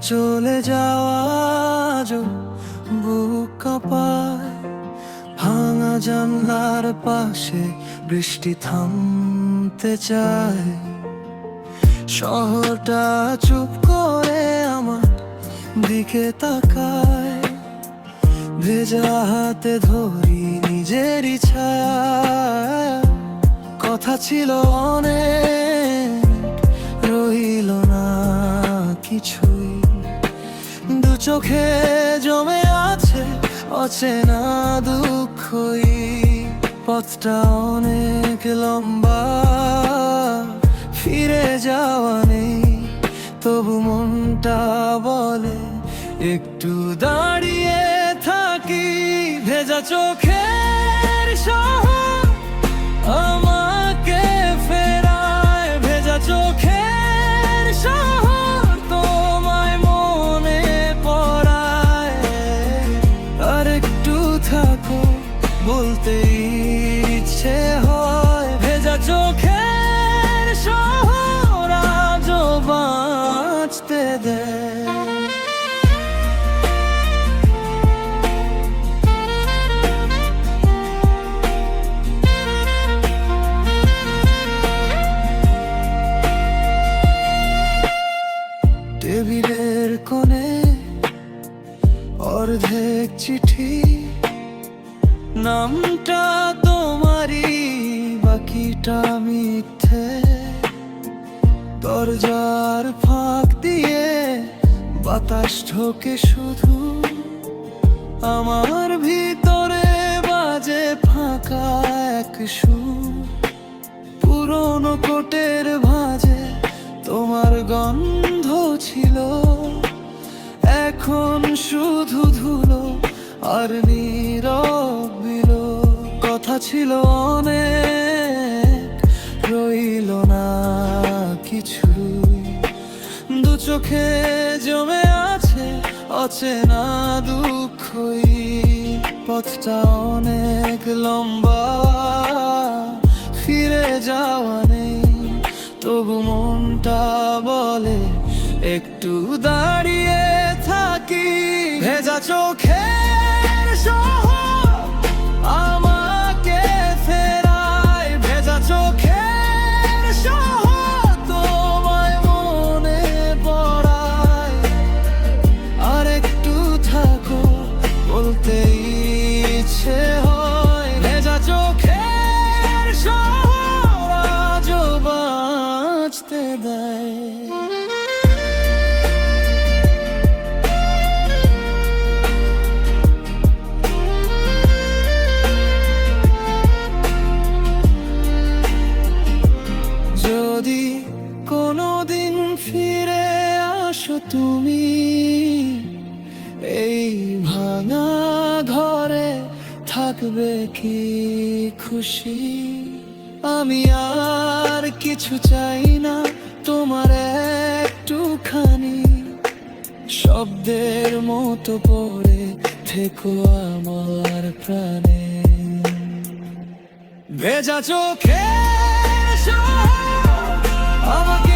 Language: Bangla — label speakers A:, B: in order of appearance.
A: চলে যাওয়া আজও বুক কাঁপায়। ভাঙা জানলার পাশে বৃষ্টি থামতে চায়। শহরটা চুপ করে আমার দিকে তাকায়। ভেজা হাতে ধরি নিজেরই ছায়া। কথা ছিল অনেক, রইল না কিছুই। দু চোখে জমে আছে অচেনা দুঃখই। পথটা অনেক লম্বা, ফিরে যাওয়া নেই। তবু মনটা বলে একটু দাঁড়িয়ে থাকি। ভেজা চোখের শহর আমাকে ফেরায়। ভেজা চোখের শহর তোমায় মনে পড়ায়। আর একটু থাকো বলতে ইচ্ছে হয়। ভেজা চোখের শহর আজও বাঁচতে দেয়। টেবিলের কোণে অর্ধেক চিঠি। নামটা তোমারই, বাকিটা মিথ্যে। দরজার ফাঁক দিয়ে বাতাস ঢোকে শুধু। আমার ভিতরে বাজে ফাঁকা এক সুর। পুরনো কোটের ভাঁজে তোমার গন্ধ ছিল। এখন শুধু ধুলো আর নীরব বিলো। কথা ছিল অনেক, রইল না কিছুই। দু চোখে জমে আছে অচেনা দুঃখই। পথটা অনেক লম্বা, ফিরে যাওয়া নেই। তবু মনটা বলে একটু দাঁড়িয়ে থাকি। ভেজা চোখের শহর আমাকে ফেরায়। ভেজা চোখের শহর তোমায় মনে পড়ায়। আর একটু থাকো বলতে ইচ্ছে হয়। ভেজা চোখের শহর আজও বাঁচতে দেয়। যদি কোনোদিন ফিরে আসো তুমি এই ভাঙা ঘরে, থাকবে কি খুশি? আমি আর কিছু চাই না, তোমার একটুখানি শব্দের মতো পড়ে থেকো আমার প্রাণে। ভেজা চোখের শহর আমাকে